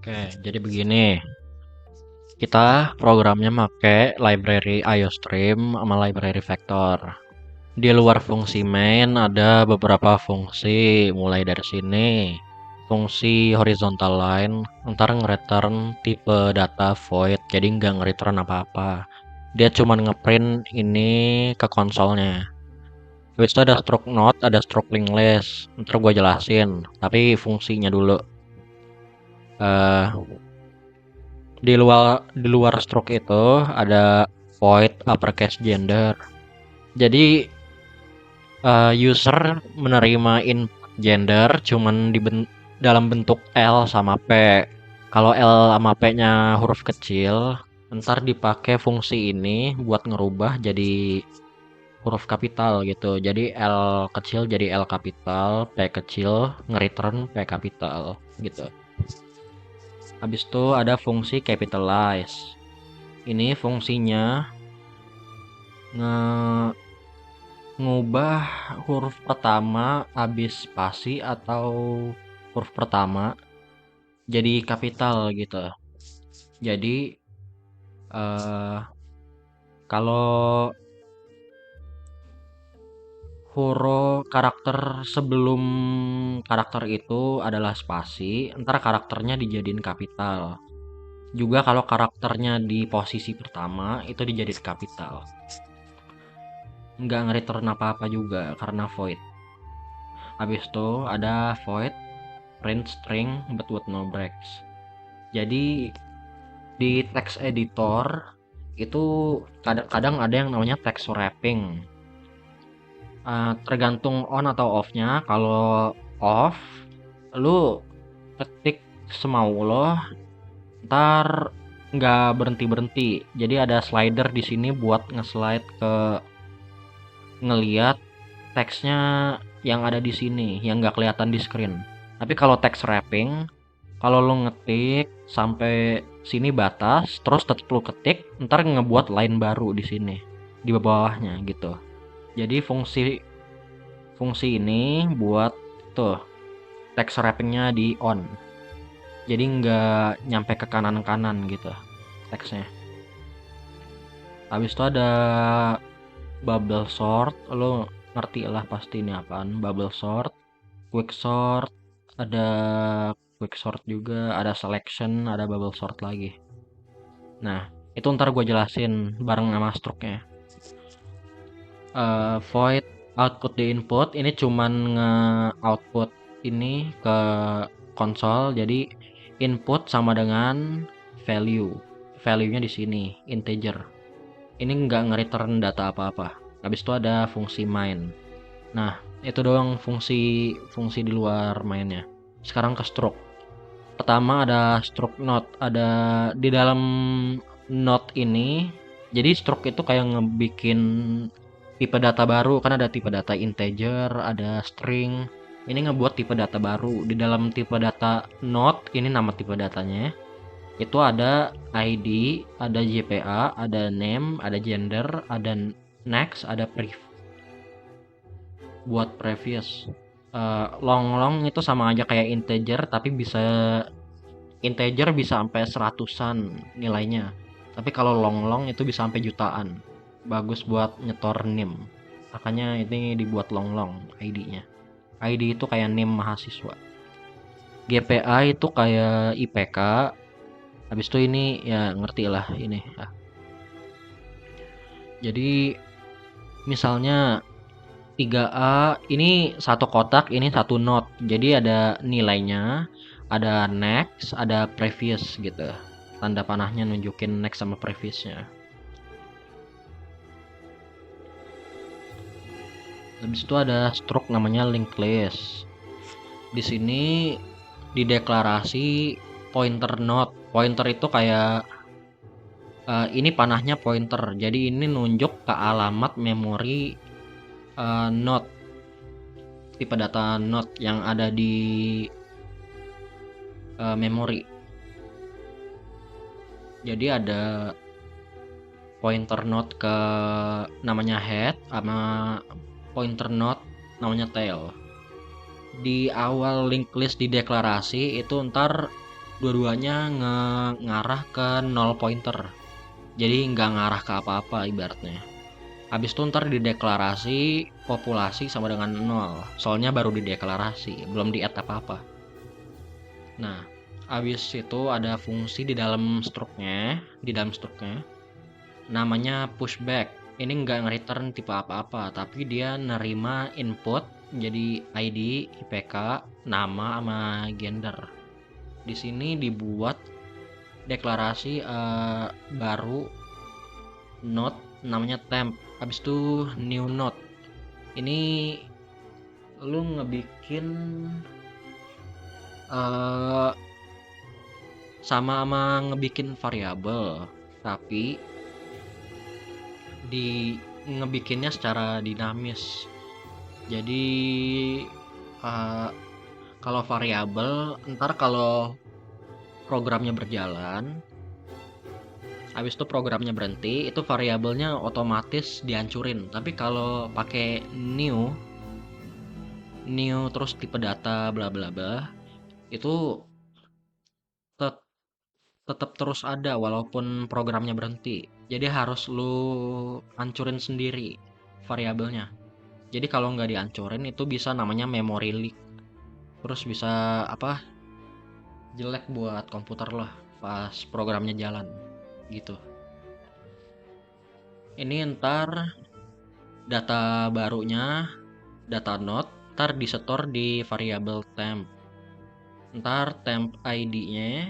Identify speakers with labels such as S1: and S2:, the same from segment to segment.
S1: Oke, jadi begini. Kita programnya make library IOStream sama library vector. Di luar fungsi main ada beberapa fungsi, mulai dari sini. Fungsi horizontal line, ntar nge-return tipe data void, jadi nggak nge-return apa-apa. Dia cuma ngeprint ini ke konsolnya. Habis itu ada stroke node, ada stroke link list. Ntar gue jelasin, tapi fungsinya dulu. Eh, di luar stroke itu ada void uppercase gender. Jadi user menerima input gender cuman dalam bentuk L sama P. Kalau L sama P-nya huruf kecil, ntar dipakai fungsi ini buat ngerubah jadi huruf kapital gitu. Jadi L kecil jadi L kapital, P kecil nge-return P kapital gitu. Habis itu ada fungsi capitalize. Ini fungsinya nge ngubah huruf pertama habis spasi atau huruf pertama jadi kapital gitu. Jadi eh kalau huruf karakter sebelum karakter itu adalah spasi, ntar karakternya dijadiin kapital. Juga kalau karakternya di posisi pertama itu dijadiin kapital. Nggak nge-return apa-apa juga karena void. Habis itu ada void print string but with no breaks. Jadi di text editor itu kadang-kadang ada yang namanya text wrapping. Tergantung on atau off-nya. Kalau off, lu ketik semau lo, ntar nggak berhenti-berhenti. Jadi ada slider di sini buat nge-slide ke ngeliat teksnya yang ada di sini, yang nggak kelihatan di screen. Tapi kalau text wrapping, kalau lo ngetik sampai sini batas, terus tetap lo ketik, ntar ngebuat line baru di sini, di bawahnya gitu. Jadi fungsi fungsi ini buat tuh text wrappingnya di on. Jadi nggak nyampe ke kanan-kanan gitu teksnya. Habis itu ada bubble sort, lo ngerti lah pasti ini apaan. Bubble sort, quick sort, ada quick sort juga, ada selection, ada bubble sort lagi. Nah, itu ntar gue jelasin bareng sama struknya. Void output di input ini cuman nge-output ini ke konsol, jadi input sama dengan value. Value-nya di sini, integer. Ini nggak nge-return data apa-apa. Habis itu ada fungsi main. Nah, itu doang fungsi di luar mainnya. Sekarang ke stroke. Pertama ada stroke node, ada di dalam node ini. Jadi stroke itu kayak ngebikin tipe data baru, kan ada tipe data integer, ada string. Ini ngebuat tipe data baru. Di dalam tipe data node, ini nama tipe datanya. Itu ada ID, ada JPA, ada name, ada gender, ada next, ada buat previous. Long itu sama aja kayak integer, tapi bisa sampai seratusan nilainya. Tapi kalau long itu bisa sampai jutaan. Bagus buat nyetor NIM. Makanya ini dibuat long ID-nya. ID itu kayak NIM mahasiswa. GPA itu kayak IPK. Habis itu ini ya ngerti lah ini. Ya. Jadi misalnya 3A ini satu kotak, ini satu not. Jadi ada nilainya, ada next, ada previous gitu. Tanda panahnya nunjukin next sama previousnya. Habis itu ada stroke namanya linked list. Di sini dideklarasi pointer node. Pointer itu kayak ini panahnya pointer. Jadi ini nunjuk ke alamat memori node, tipe data node yang ada di memori. Jadi ada pointer node ke namanya head sama pointer node namanya tail. Di awal linked list dideklarasi itu ntar dua-duanya ngarah ke null pointer. Jadi nggak ngarah ke apa-apa ibaratnya. Habis itu ntar dideklarasi populasi sama dengan 0. Soalnya baru dideklarasi, belum di-add apa-apa. Nah, habis itu ada fungsi di dalam struknya, namanya pushback. Ini nggak nge-return tipe apa-apa, tapi dia nerima input jadi ID, IPK, nama sama gender. Di sini dibuat deklarasi baru node namanya temp. Habis itu new node. Ini lu ngebikin uh, sama ngebikin variabel, tapi ngebikinnya secara dinamis. Jadi uh, kalau variabel, ntar kalau programnya berjalan, habis itu programnya berhenti, itu variabelnya otomatis dihancurin. Tapi kalau pakai new terus tipe data bla bla bla, itu tetap terus ada walaupun programnya berhenti. Jadi harus lu hancurin sendiri variabelnya. Jadi kalau nggak dihancurin itu bisa namanya memory leak. Terus bisa apa? Jelek buat komputer lah pas programnya jalan gitu. Ini ntar data barunya, data node, ntar disetor di variabel temp. Ntar temp ID-nya,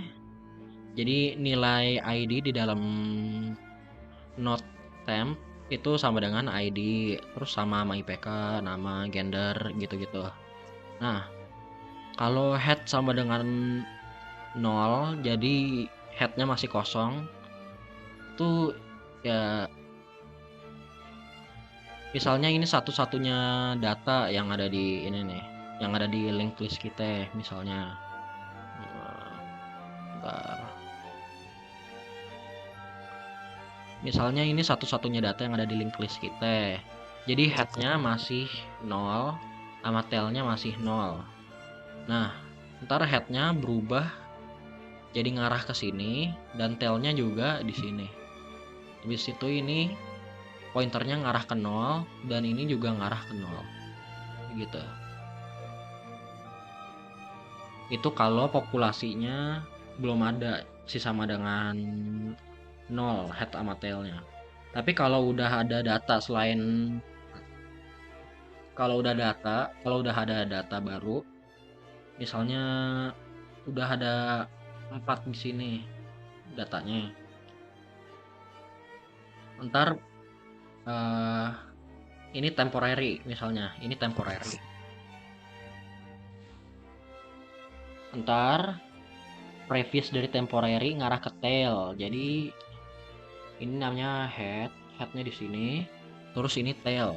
S1: jadi nilai ID di dalam node temp itu sama dengan ID, terus sama IPK, nama, gender, gitu-gitu. Nah, kalau head sama dengan 0, jadi headnya masih kosong, itu ya misalnya ini satu-satunya data yang ada di ini nih, yang ada di link list kita misalnya. Bentar. Misalnya ini satu-satunya data yang ada di link list kita. Jadi headnya masih 0, sama tailnya masih 0. Nah, ntar headnya berubah jadi ngarah ke sini dan tailnya juga di sini. Habis itu ini pointernya ngarah ke 0 dan ini juga ngarah ke 0. Gitu. Itu kalau populasinya belum ada sama dengan 0 head sama tailnya. Tapi kalau udah ada data kalau udah ada data baru, misalnya udah ada 4 di sini datanya. Ntar ini temporary misalnya, ini temporary. Ntar previous dari temporary ngarah ke tail. Jadi ini namanya headnya di sini, terus ini tail.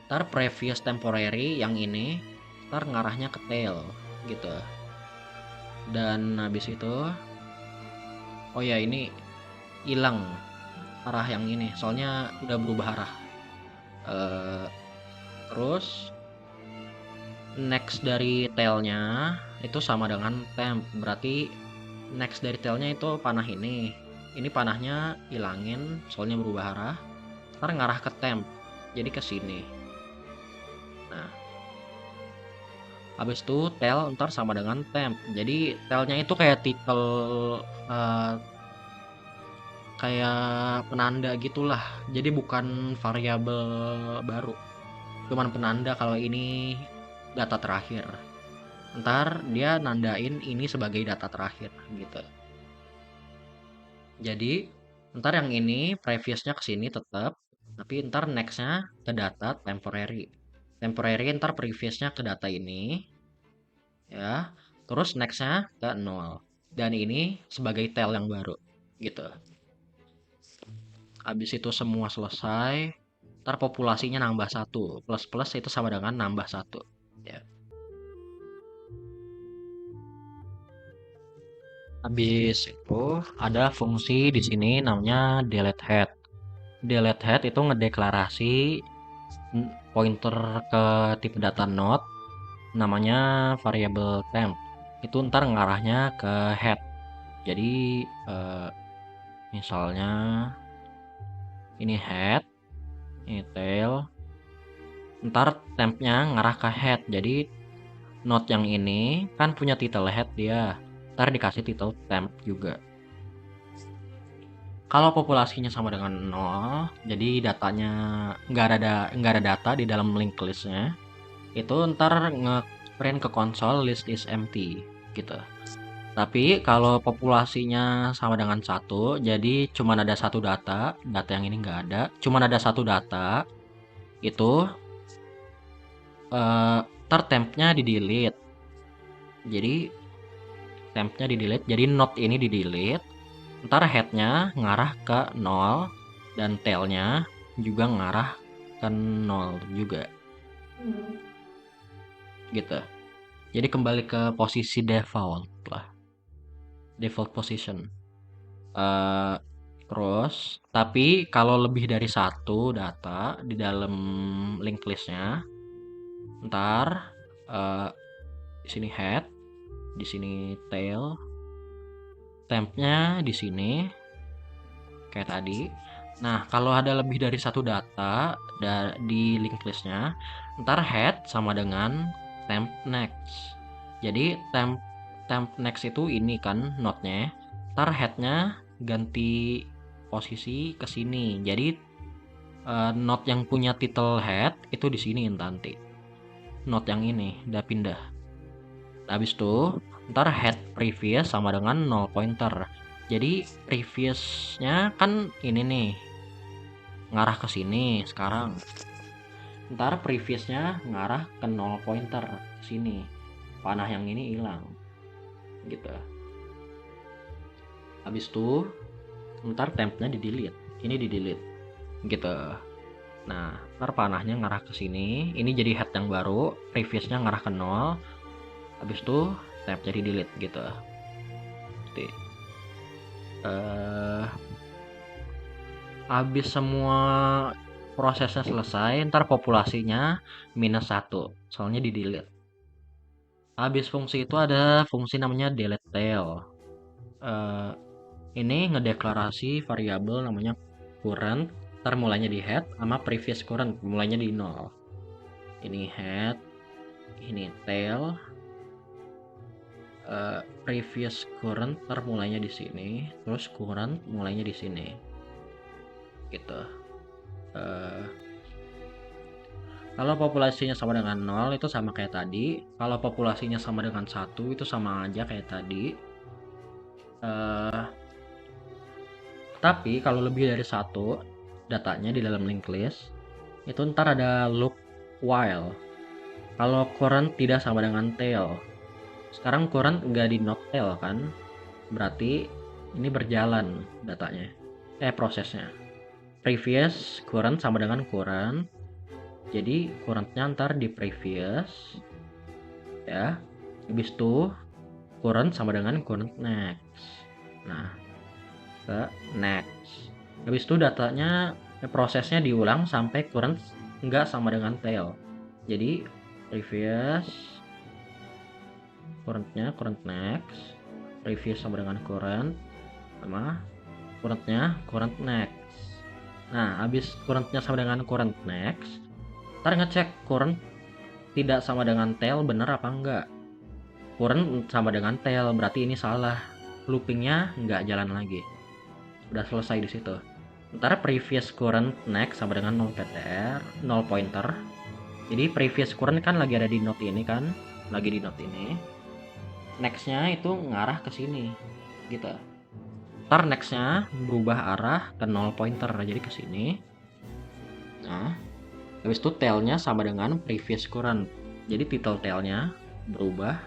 S1: Ntar previous temporary yang ini, ntar ngarahnya ke tail gitu. Dan habis itu, oh ya ini hilang arah yang ini, soalnya udah berubah arah. Terus next dari tailnya itu sama dengan temp, berarti next dari tailnya itu panah ini panahnya hilangin soalnya berubah arah, ntar ngarah ke temp jadi ke sini. Nah, habis itu tail ntar sama dengan temp, jadi tailnya itu kayak titel kayak penanda gitulah, jadi bukan variabel baru, cuman penanda kalau ini data terakhir. Ntar dia nandain ini sebagai data terakhir gitu. Jadi ntar yang ini previousnya ke sini tetap, tapi ntar nextnya ke data temporary. Temporary ntar previousnya ke data ini, ya. Terus nextnya ke 0. Dan ini sebagai tail yang baru, gitu. Habis itu semua selesai, ntar populasinya nambah 1. Plus itu sama dengan nambah 1. Ya. Habis itu ada fungsi di sini namanya delete head. Delete head itu ngedeklarasi pointer ke tipe data node namanya variable temp. Itu ntar ngarahnya ke head. Jadi misalnya ini head, ini tail, ntar tempnya ngarah ke head. Jadi node yang ini kan punya title head dia, ntar dikasih title temp juga. Kalau populasinya sama dengan 0, jadi datanya nggak ada data di dalam linked listnya, itu ntar nge-print ke konsol list is empty gitu. Tapi kalau populasinya sama dengan 1, jadi cuma ada satu data yang ini nggak ada, cuma ada satu data, itu ntar tempnya di delete. Jadi tempnya di delete, jadi node ini di delete. Ntar headnya ngarah ke 0 dan tailnya juga ngarah ke 0 juga gitu. Jadi kembali ke posisi default lah, default position. Terus tapi kalau lebih dari satu data di dalam linked listnya, ntar di sini head, di sini tail, tempnya di sini kayak tadi. Nah, kalau ada lebih dari satu data di linked listnya, ntar head sama dengan temp next. Jadi temp next itu ini kan node-nya, ntar headnya ganti posisi ke sini. Jadi node yang punya title head itu di sini nanti. Node yang ini udah pindah. Habis itu ntar head previous sama dengan 0 pointer. Jadi previousnya kan ini nih ngarah ke sini sekarang. Ntar previousnya ngarah ke 0 pointer sini. Panah yang ini hilang. Gitu. Habis itu ntar tempnya di delete. Ini di delete. Gitu. Nah, ntar panahnya ngarah ke sini. Ini jadi head yang baru, previousnya ngarah ke 0. Habis itu tempnya di delete gitu. Jadi habis semua prosesnya selesai, ntar populasinya -1, soalnya di delete. Habis fungsi itu ada fungsi namanya delete tail. Ini ngedeklarasi variabel namanya current, ntar mulainya di head sama previous current mulainya di 0. Ini head, ini tail, previous current ntar mulainya di sini, terus current mulainya di sini gitu. Kalau populasinya sama dengan 0 itu sama kayak tadi. Kalau populasinya sama dengan 1 itu sama aja kayak tadi. Tapi kalau lebih dari 1 datanya di dalam linked list, itu ntar ada loop while. Kalau current tidak sama dengan tail. Sekarang current nggak di not tail kan? Berarti ini berjalan datanya. Prosesnya. Previous current sama dengan current. Jadi currentnya ntar di previous ya. Habis itu current sama dengan current next. Nah, ke next. Habis itu datanya prosesnya diulang sampai current nggak sama dengan tail. Jadi previous currentnya current next, previous sama dengan current, sama currentnya current next. Nah, habis currentnya sama dengan current next, ntar ngecek current tidak sama dengan tail bener apa enggak. Current sama dengan tail berarti ini salah, loopingnya nggak jalan lagi, udah selesai di situ. Ntar previous current next sama dengan 0 ptr 0 pointer. Jadi previous current kan lagi ada di node ini kan, lagi di node ini, nextnya itu ngarah ke sini gitu. Ntar nextnya berubah arah ke 0 pointer, jadi ke sini. Nah, habis itu tailnya sama dengan previous current, jadi title tailnya berubah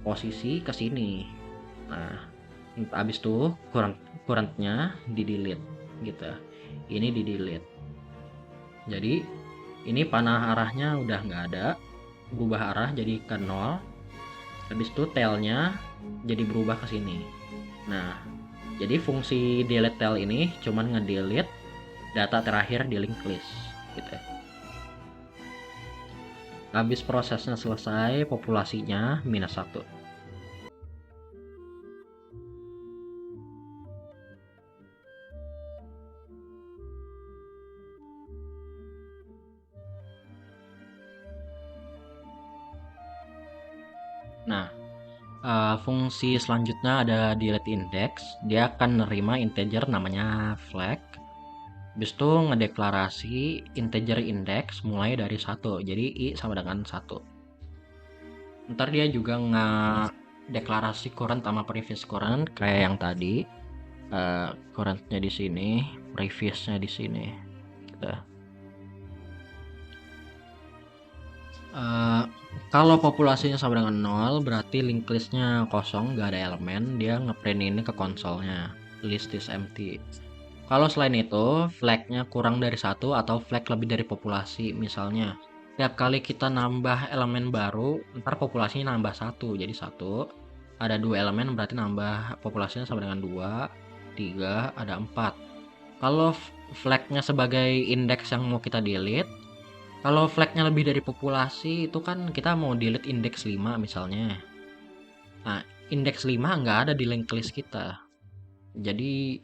S1: posisi ke sini. Nah, habis itu currentnya di delete gitu. Ini di delete. Jadi ini panah arahnya udah nggak ada, berubah arah jadi ke 0. Habis itu tailnya jadi berubah ke sini. Nah, jadi fungsi delete tail ini cuman ngedelete data terakhir di linked list gitu. Habis prosesnya selesai, populasinya -1. Nah, fungsi selanjutnya ada delete index. Dia akan nerima integer namanya flag. Habis itu ngedeklarasi integer index mulai dari 1. Jadi i sama dengan 1. Ntar dia juga deklarasi current sama previous current kayak yang tadi. Currentnya di sini, previousnya di sini. Gitu. Kalau populasinya sama dengan 0 berarti linked listnya kosong, nggak ada elemen. Dia ngeprint ini ke konsolnya, list is empty. Kalau selain itu flagnya kurang dari 1 atau flag lebih dari populasi, misalnya tiap kali kita nambah elemen baru ntar populasinya nambah 1, jadi 1 ada 2 elemen berarti nambah populasinya sama dengan 2, 3, ada 4. Kalau flagnya sebagai indeks yang mau kita delete, kalau flagnya lebih dari populasi itu kan kita mau delete indeks 5 misalnya. Nah, indeks 5 nggak ada di linked list kita. Jadi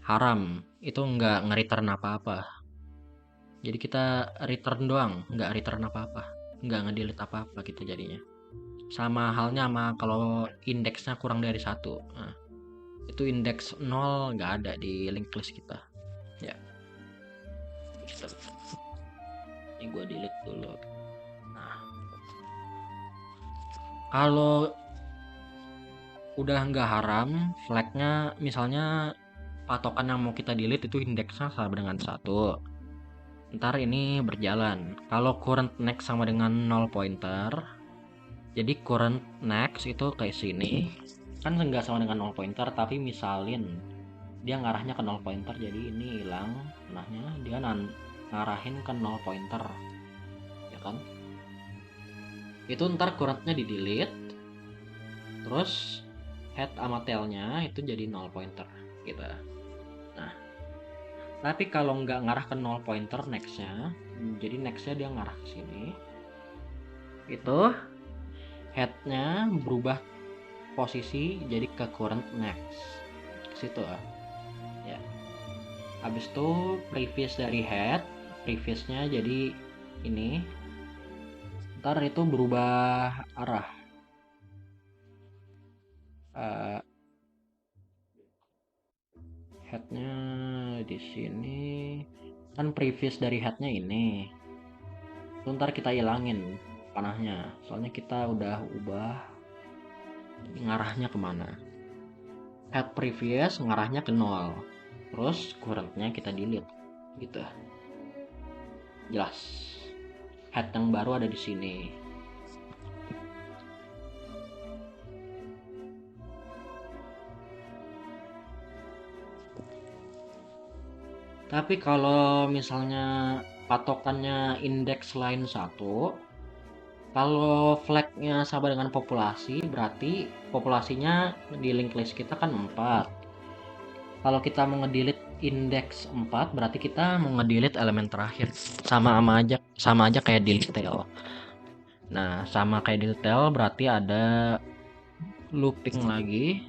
S1: haram, itu nggak nge-return apa-apa. Jadi kita return doang, nggak return apa-apa. Nggak nge-delete apa-apa gitu jadinya. Sama halnya sama kalau indeksnya kurang dari 1. Nah, itu indeks 0 nggak ada di linked list kita. Ya. Gitu. Ini gue delete dulu. Nah, kalau udah nggak haram, flagnya misalnya patokan yang mau kita delete itu indeksnya sama dengan 1. Ntar ini berjalan. Kalau current next sama dengan 0 pointer, jadi current next itu kayak sini. Kan nggak sama dengan 0 pointer, tapi misalin dia ngarahnya ke 0 pointer, jadi ini hilang tengahnya, dia ngarahin ke 0 pointer. Ya kan? Itu ntar currentnya di delete, terus head sama tailnya itu jadi 0 pointer gitu. Nah, tapi kalau nggak ngarah ke 0 pointer nextnya, jadi nextnya dia ngarah ke sini, itu headnya berubah posisi jadi ke current next situ ya. Habis itu previous dari head, previousnya jadi ini, ntar itu berubah arah. Headnya di sini kan previous dari headnya ini, itu ntar kita hilangin panahnya, soalnya kita udah ubah ngarahnya kemana. Head previous ngarahnya ke 0, terus currentnya kita delete gitu. Jelas, head yang baru ada di sini. Tapi kalau misalnya patokannya indeks lain 1, kalau flagnya sama dengan populasi berarti populasinya di linked list kita kan 4. Kalau kita mau ngedelete indeks 4 berarti kita mau ngedelete elemen terakhir. Sama aja kayak delete tail. Nah, sama kayak delete tail berarti ada looping lagi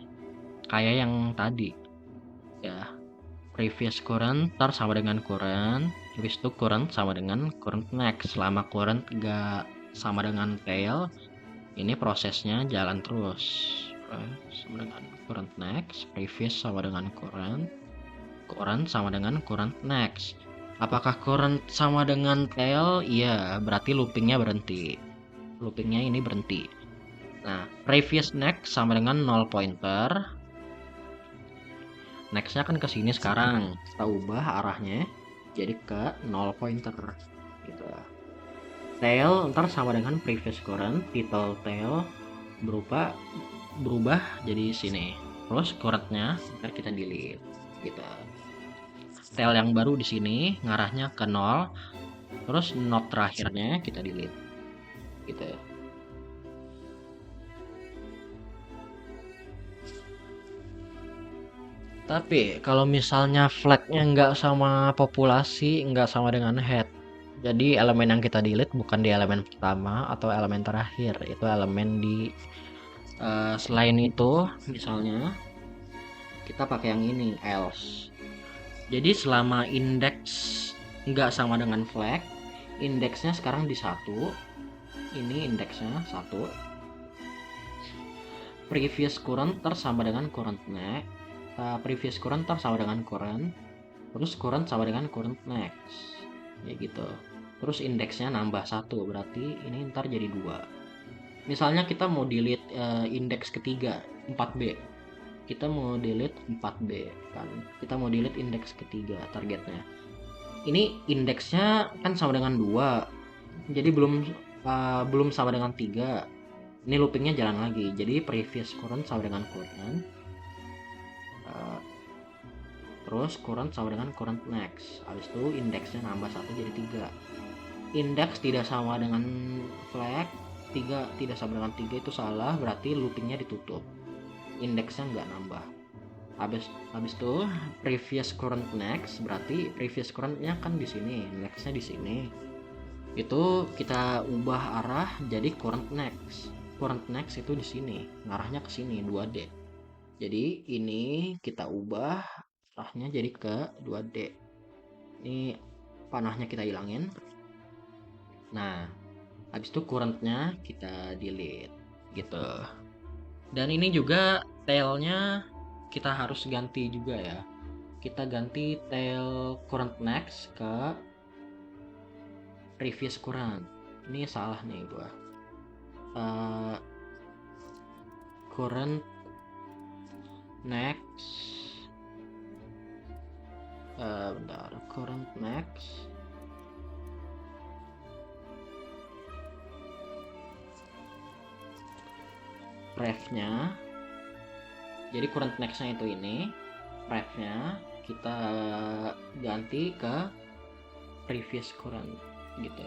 S1: kayak yang tadi. Ya, previous current ntar sama dengan current, habis itu current sama dengan current next. Selama current gak sama dengan tail, ini prosesnya jalan terus. Sama dengan current next, previous sama dengan current, current sama dengan current next. Apakah current sama dengan tail? Iya, berarti loopingnya berhenti. Loopingnya ini berhenti. Nah, previous next sama dengan 0 pointer. Nextnya kan ke sini sekarang, kita ubah arahnya jadi ke 0 pointer gitu. Tail ntar sama dengan previous current, title tail berubah jadi sini. Terus currentnya ntar kita delete gitu. Tail yang baru di sini ngarahnya ke 0, terus node terakhirnya kita delete gitu. Tapi kalau misalnya flagnya nggak sama populasi, nggak sama dengan head, jadi elemen yang kita delete bukan di elemen pertama atau elemen terakhir, itu elemen di selain itu. Misalnya kita pakai yang ini, else. Jadi selama indeks nggak sama dengan flag, indeksnya sekarang di 1, ini indeksnya 1, previous current sama dengan current next, previous current sama dengan current, terus current sama dengan current next, ya gitu. Terus indeksnya nambah 1, berarti ini ntar jadi 2. Misalnya kita mau delete indeks ketiga 4B, kita mau delete 4B kan, kita mau delete indeks ketiga targetnya. Ini indeksnya kan sama dengan 2, jadi belum sama dengan 3. Ini loopingnya jalan lagi, jadi previous current sama dengan current, terus current sama dengan current next, habis itu indeksnya nambah 1 jadi 3. Indeks tidak sama dengan flag, 3 tidak sama dengan 3 itu salah, berarti loopingnya ditutup, indeksnya nggak nambah. Habis itu previous current next, berarti previous currentnya kan di sini, nextnya di sini, itu kita ubah arah jadi current next. Current next itu di sini, ngarahnya ke sini 2D. Jadi ini kita ubah arahnya jadi ke 2D. Ini panahnya kita hilangin. Nah, habis itu currentnya kita delete gitu. Dan ini juga tailnya kita harus ganti juga ya. Kita ganti tail current next ke previous current. Ini salah nih gua. Current next, bentar, current next ref-nya, jadi current next-nya itu ini, ref-nya kita ganti ke previous current gitu,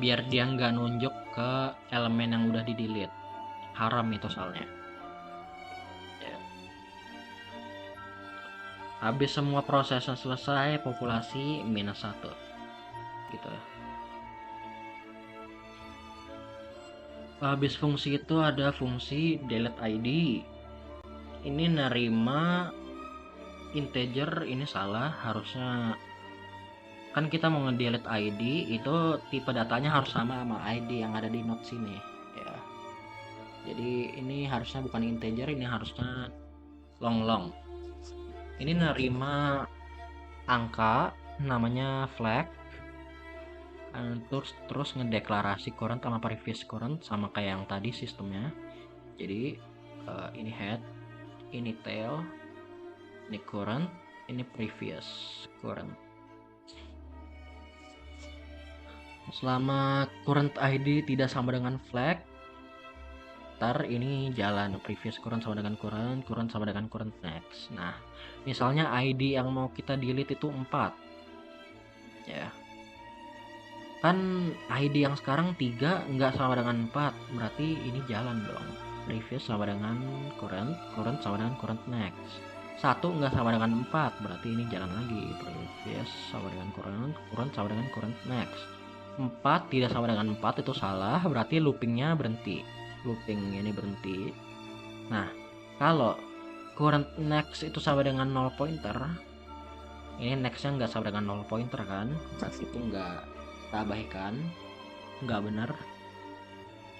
S1: biar dia nggak nunjuk ke elemen yang udah di delete, haram itu soalnya ya. Habis semua prosesnya selesai, populasi -1 gitu. Habis fungsi itu ada fungsi delete ID. Ini nerima integer, ini salah, harusnya kan kita mau ngedelete ID itu tipe datanya harus sama ID yang ada di node sini ya. Jadi ini harusnya bukan integer, ini harusnya long. Ini nerima angka namanya flag, terus ngedeklarasi current sama previous current sama kayak yang tadi sistemnya. Jadi ini head, ini tail, ini current, ini previous current. Selama current ID tidak sama dengan flag, ntar ini jalan previous current sama dengan current sama dengan current next. Nah, misalnya ID yang mau kita delete itu 4 ya. Kan ID yang sekarang 3 nggak sama dengan 4, berarti ini jalan dong. Previous sama dengan current sama dengan current next. 1 nggak sama dengan 4, berarti ini jalan lagi. Previous sama dengan current sama dengan current next. 4 tidak sama dengan 4 itu salah, berarti loopingnya berhenti. Looping ini berhenti. Nah, kalau current next itu sama dengan 0 pointer, ini nextnya nggak sama dengan 0 pointer kan, berarti itu nggak kita abaikan, nggak benar.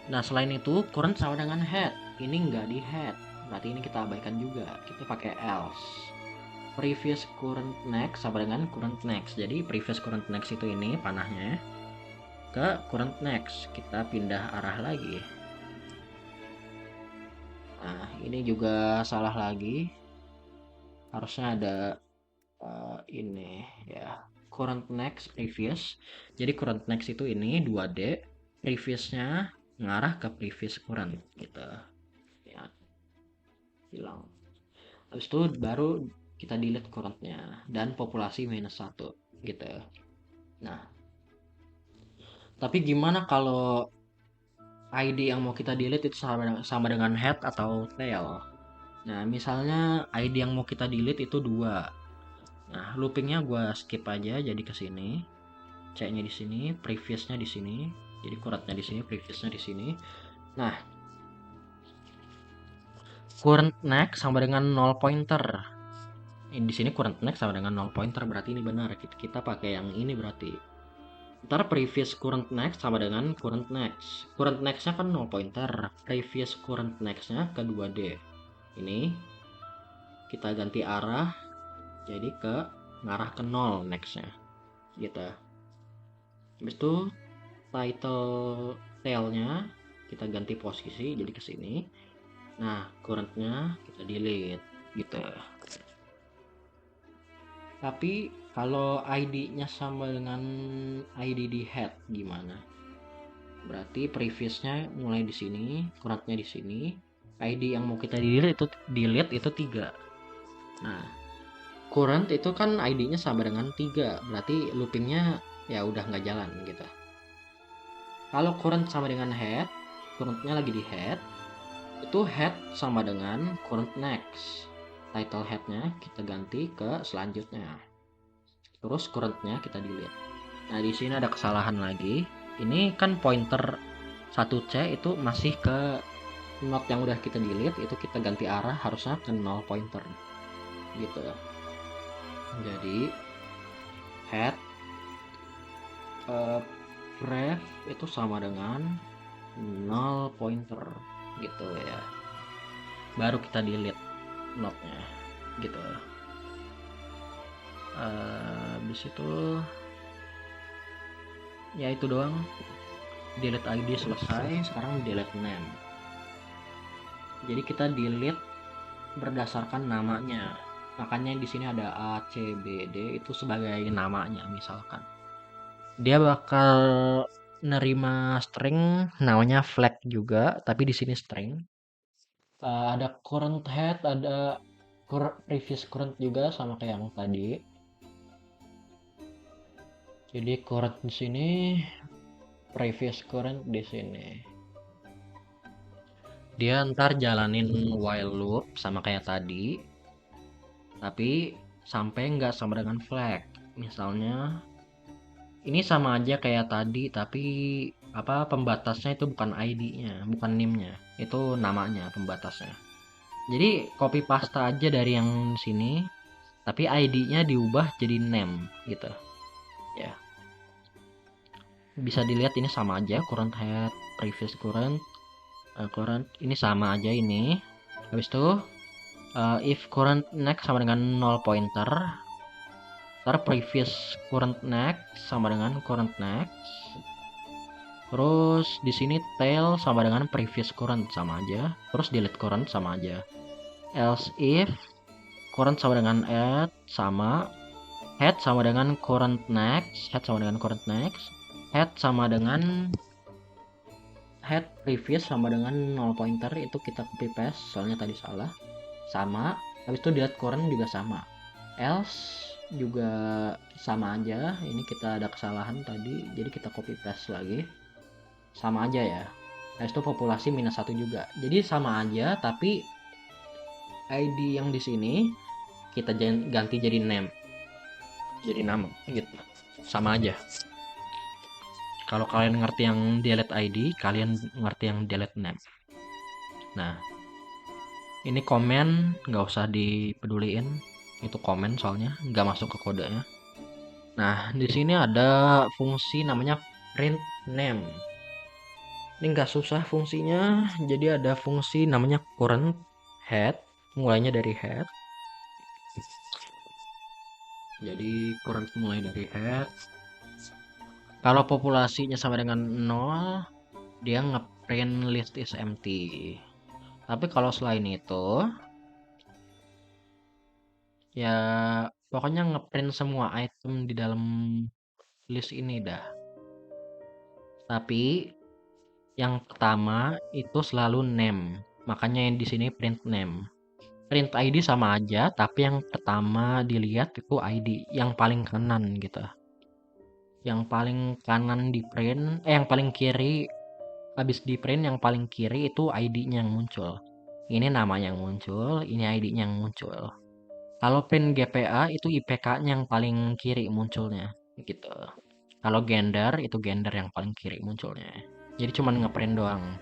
S1: Nah, selain itu current sama dengan head, ini nggak di head, berarti ini kita abaikan juga, kita pakai else. Previous current next sama dengan current next, jadi previous current next itu ini panahnya ke current next, kita pindah arah lagi. Nah, ini juga salah lagi, harusnya ada ini ya, current next previous. Jadi current next itu ini 2D, previousnya ngarah ke previous current gitu ya, hilang. Habis itu baru kita delete currentnya dan populasi -1 gitu. Nah, tapi gimana kalau ID yang mau kita delete itu sama dengan head atau tail? Nah, misalnya ID yang mau kita delete itu 2. Nah, loopingnya gue skip aja jadi ke sini. C-nya di sini, previousnya di sini. Jadi currentnya di sini, previousnya di sini. Nah, current next sama dengan 0 pointer. Di sini current next sama dengan 0 pointer, berarti ini benar. Kita pakai yang ini berarti. Ntar previous current next sama dengan current next. Current nextnya kan 0 pointer. Previous current nextnya ke 2D. Ini kita ganti arah jadi ke ngarah ke 0 nextnya gitu. Habis itu title tailnya kita ganti posisi jadi ke sini. Nah, currentnya kita delete gitu. Tapi kalau ID-nya sama dengan ID di head gimana? Berarti previousnya mulai di sini, currentnya di sini. ID yang mau kita delete itu 3. Nah, current itu kan ID-nya sama dengan 3, berarti loopingnya ya udah nggak jalan gitu. Kalau current sama dengan head, currentnya lagi di head, itu head sama dengan current next. Title headnya kita ganti ke selanjutnya. Terus currentnya kita delete. Nah, di sini ada kesalahan lagi. Ini kan pointer 1C itu masih ke node yang udah kita delete, itu kita ganti arah harusnya ke 0 pointer. Gitu. Jadi head ref itu sama dengan 0 pointer gitu ya. Baru kita delete node-nya gitu. Habis itu ya itu doang. Delete ID selesai, sekarang delete name. Jadi kita delete berdasarkan namanya. Makanya di sini ada A, C, B, D itu sebagai namanya misalkan. Dia bakal nerima string namanya flag juga, tapi di sini string. Ada current head, ada previous current juga sama kayak yang tadi. Jadi current di sini, previous current di sini. Dia ntar jalanin while loop sama kayak tadi, tapi sampai nggak sama dengan flag. Misalnya ini sama aja kayak tadi, tapi apa pembatasnya itu bukan ID-nya, bukan name-nya, itu namanya pembatasnya. Jadi copy paste aja dari yang sini, tapi ID-nya diubah jadi name gitu. Ya. Bisa dilihat ini sama aja current head, previous current, current ini sama aja ini. Habis itu if current next sama dengan 0 pointer, ntar previous current next sama dengan current next. Terus di sini tail sama dengan previous current sama aja. Terus delete current sama aja. Else if current sama dengan add sama, head sama dengan current next, head sama dengan current next, head sama dengan head previous sama dengan 0 pointer itu kita copy paste soalnya tadi salah. Sama, habis itu delete current juga sama. Else juga sama aja, ini kita ada kesalahan tadi jadi kita copy paste lagi. Sama aja ya. Habis itu populasi -1 juga. Jadi sama aja tapi ID yang di sini kita ganti jadi name. Jadi nama gitu. Sama aja. Kalau kalian ngerti yang delete ID, kalian ngerti yang delete name. Nah, ini komen nggak usah dipeduliin. Itu komen soalnya nggak masuk ke kodenya. Nah, di sini ada fungsi namanya print name. Ini nggak susah fungsinya, jadi ada fungsi namanya current head, mulainya dari head. Jadi current mulai dari head. Kalau populasinya sama dengan 0, dia ngeprint list is empty. Tapi kalau selain itu, ya pokoknya ngeprint semua item di dalam list ini dah. Tapi yang pertama itu selalu name. Makanya yang di sini print name. Print ID sama aja, tapi yang pertama dilihat itu ID yang paling kanan gitu. Yang paling kanan di print, yang paling kiri habis di print yang paling kiri itu ID-nya yang muncul. Ini nama yang muncul, ini ID-nya yang muncul. Kalau print GPA itu IPK-nya yang paling kiri munculnya gitu. Kalau gender itu gender yang paling kiri munculnya. Jadi cuman ngeprint doang.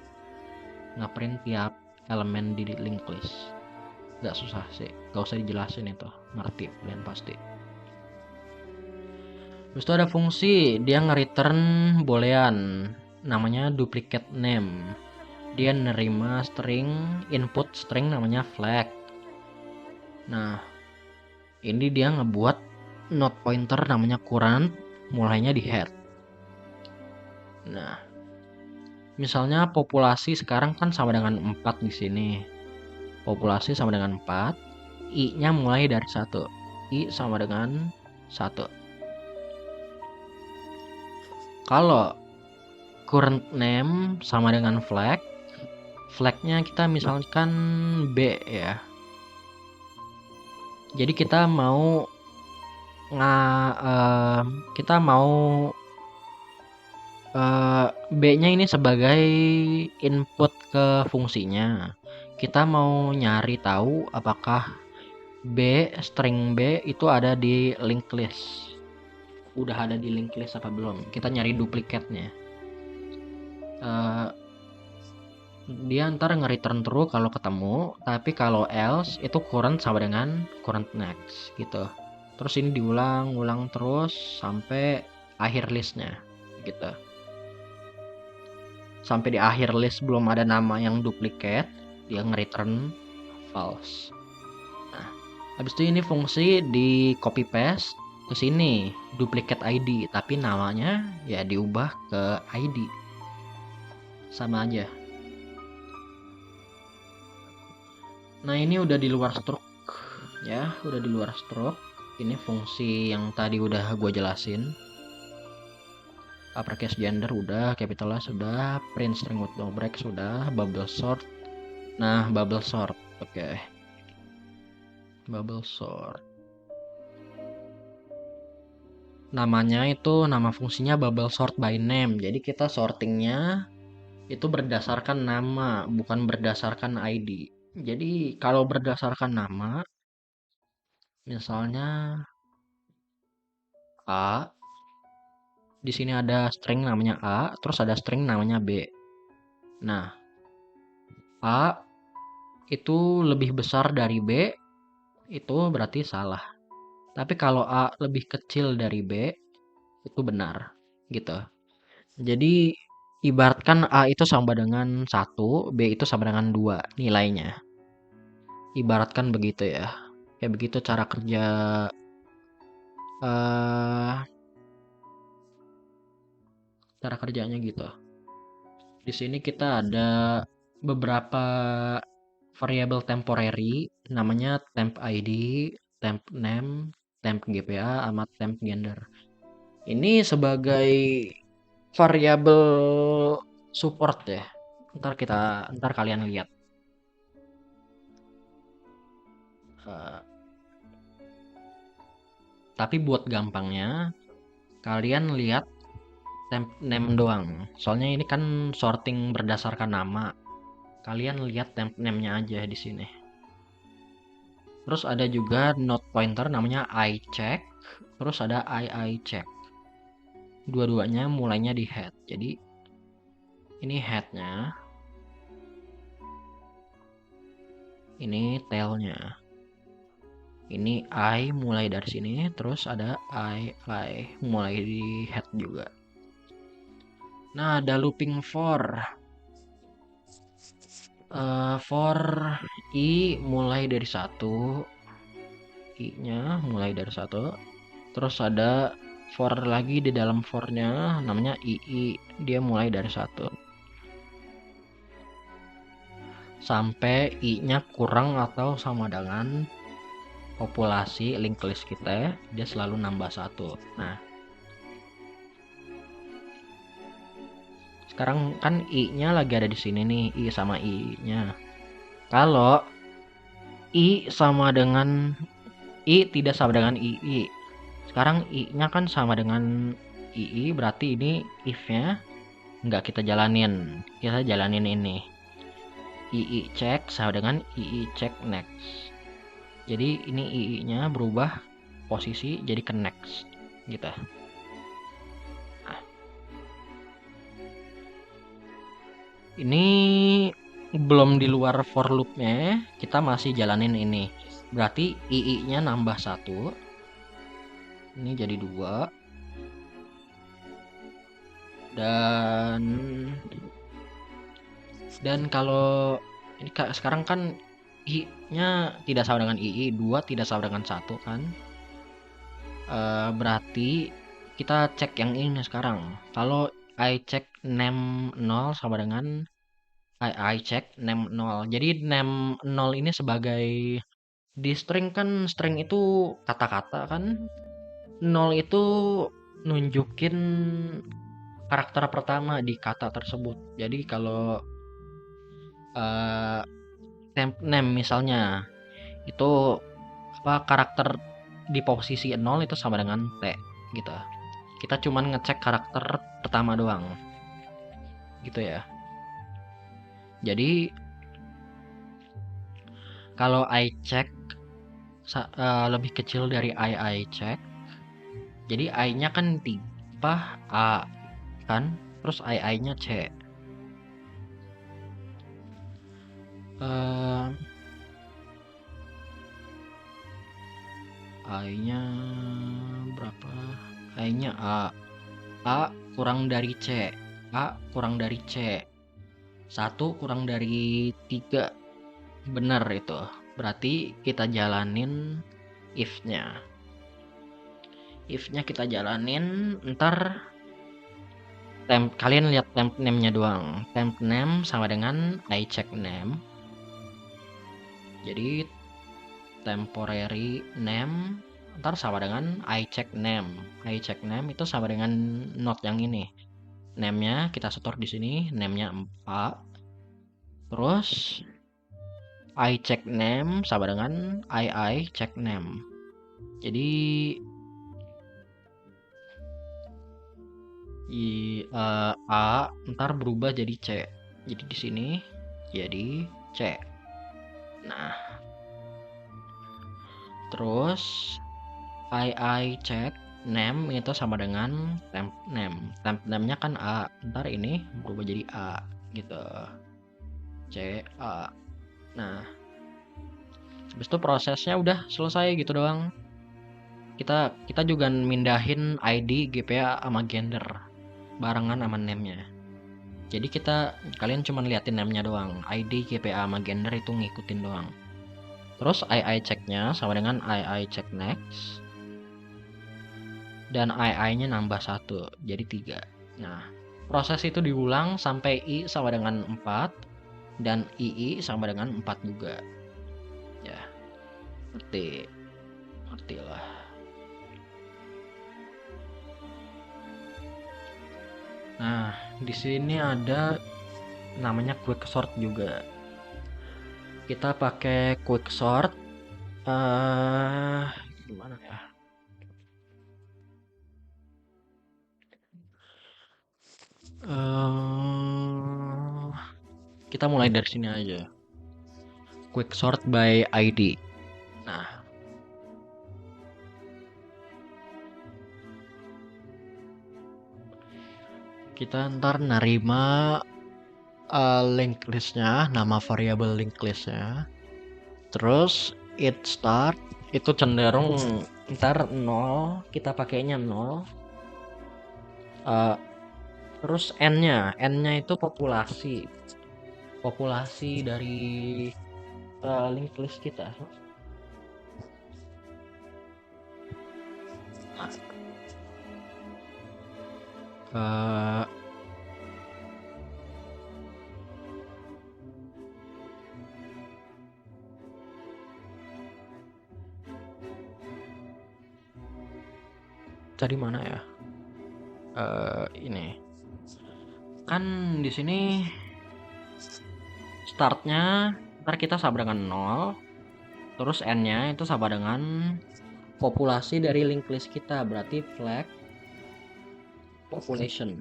S1: Ngeprint tiap elemen di linked list. Gak susah sih, gak usah dijelasin itu, ngerti kalian pasti. Terus itu ada fungsi dia nge-return boolean namanya duplicate name. Dia nerima string input string namanya flag. Nah, ini dia ngebuat node pointer namanya current mulainya di head. Nah, misalnya populasi sekarang kan sama dengan 4 di sini. Populasi sama dengan 4, I-nya mulai dari 1. I sama dengan 1. Kalau current name sama dengan flag, flagnya kita misalkan B ya. Jadi kita mau B-nya ini sebagai input ke fungsinya. Kita mau nyari tahu apakah string B itu ada di linked list. Udah ada di linked list apa belum? Kita nyari duplikatnya. Dia ntar nge-return true kalau ketemu, tapi kalau else itu current sama dengan current next gitu. Terus ini diulang terus sampai akhir listnya gitu. Sampai di akhir list belum ada nama yang duplicate, dia nge-return false. Nah, habis itu ini fungsi di copy paste ke sini, duplicate ID, tapi namanya ya diubah ke ID. Sama aja. Nah, ini udah di luar stroke ya, udah di luar stroke. Ini fungsi yang tadi udah gue jelasin. Uppercase gender udah, capitalize sudah, print string with no break sudah, bubble sort. Nah, bubble sort. Oke. Bubble sort. Namanya itu, nama fungsinya bubble sort by name. Jadi kita sortingnya itu berdasarkan nama, bukan berdasarkan ID. Jadi kalau berdasarkan nama, misalnya A, di sini ada string namanya A, terus ada string namanya B. Nah, A itu lebih besar dari B, itu berarti salah. Tapi kalau A lebih kecil dari B, itu benar, gitu. Jadi ibaratkan A itu sama dengan 1, B itu sama dengan 2 nilainya. Ibaratkan begitu ya. Kayak begitu cara kerja cara kerjanya gitu. Di sini kita ada beberapa variabel temporary namanya temp ID, temp name, temp GPA, sama temp gender. Ini sebagai variabel support ya. Ntar kalian lihat. Tapi buat gampangnya kalian lihat temp name doang. Soalnya ini kan sorting berdasarkan nama. Kalian lihat temp name-nya aja di sini. Terus ada juga node pointer namanya iCheck. Terus ada iCheck. Dua-duanya mulainya di head. Jadi ini headnya. Ini tailnya. Ini I mulai dari sini. Terus ada I mulai di head juga. Nah, ada looping for I mulai dari 1, I-nya mulai dari 1, terus ada for lagi di dalam for-nya namanya II, dia mulai dari 1 sampai I-nya kurang atau sama dengan populasi linked list kita, dia selalu nambah 1. Nah, sekarang kan I-nya lagi ada di sini nih, I sama I-nya. Kalau I sama dengan I tidak sama dengan II. Sekarang I-nya kan sama dengan II, berarti ini if-nya nggak kita jalanin. Kita jalanin ini. II check sama dengan II check next. Jadi ini II-nya berubah posisi jadi ke next gitu. Nah, ini belum di luar for loop-nya, kita masih jalanin ini. Berarti II-nya nambah 1. Ini jadi 2. Dan kalau ini sekarang kan i-nya tidak sama dengan ii, 2 tidak sama dengan 1 kan. Berarti kita cek yang ini sekarang. Kalau I check name 0 sama dengan I check name 0. Jadi name 0 ini sebagai di string kan, string itu kata-kata kan. 0 itu nunjukin karakter pertama di kata tersebut. Jadi kalau temp name misalnya itu karakter di posisi 0 itu sama dengan T gitu. Kita cuman ngecek karakter pertama doang. Gitu ya. Jadi kalau I check lebih kecil dari I check. Jadi I-nya kan 3 A kan, terus I-nya C. I-nya berapa? I-nya A. A kurang dari C. A kurang dari C. 1 kurang dari 3. Bener itu. Berarti kita jalanin if-nya. If-nya kita jalanin, ntar kalian lihat temp name-nya doang. Temp name sama dengan I check name. Jadi temporary name ntar sama dengan I check name. I check name itu sama dengan not yang ini. Name-nya kita setor di sini, name-nya 4. Terus I check name sama dengan I check name. Jadi A ntar berubah jadi C. Jadi di sini jadi C. Nah, terus I check name itu sama dengan temp name. Temp name-nya kan A. Ntar ini berubah jadi A gitu. C A. Nah, habis itu prosesnya udah selesai gitu doang. Kita juga mindahin ID, GPA sama gender barengan sama name-nya. Jadi kalian cuma liatin name-nya doang. ID, GPA sama gender itu ngikutin doang. Terus I check-nya sama dengan I check next. Dan I-nya nambah 1 jadi 3. Nah, proses itu diulang sampai I sama dengan 4 dan II sama dengan 4 juga. Ya, ngerti lah. Nah, di sini ada namanya quick sort juga. Kita pakai quick sort. Gimana ya? Kita mulai dari sini aja. Quick sort by ID. Nah, kita ntar nerima linked listnya, nama variabel linked listnya. Terus it start itu cenderung ntar 0, kita pakainya 0. Terus n-nya itu populasi dari linked list kita. Tadi mana ya? Ini kan di sini startnya ntar kita sama dengan 0, terus n-nya itu sama dengan populasi dari linked list kita, berarti flag population.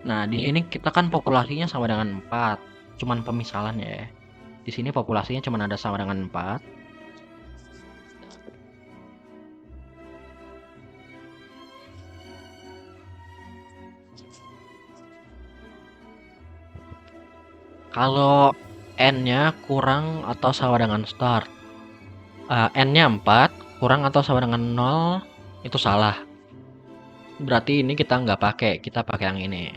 S1: Nah, di sini kita kan populasinya sama dengan 4, cuman pemisalan ya. Di sini populasinya cuma ada sama dengan 4. Kalau n-nya kurang atau sama dengan start, n-nya 4 kurang atau sama dengan 0 itu salah. berarti ini kita nggak pakai, kita pakai yang ini.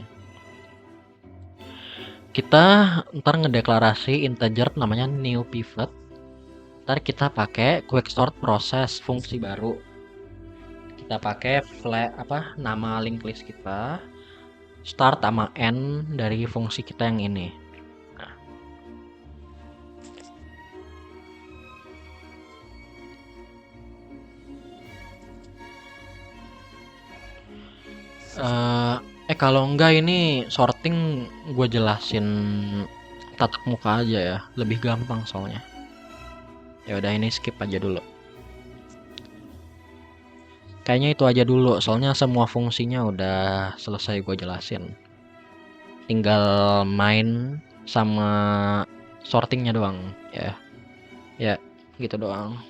S1: Kita ntar ngedeklarasi integer namanya new pivot. Ntar kita pakai quick sort proses fungsi baru. Kita pakai nama linked list kita start sama end dari fungsi kita yang ini. Kalau enggak ini sorting gue jelasin tatap muka aja ya, lebih gampang soalnya. Ya udah ini skip aja dulu. Kayaknya itu aja dulu, soalnya semua fungsinya udah selesai gue jelasin. Tinggal main sama sortingnya doang ya. Ya, gitu doang.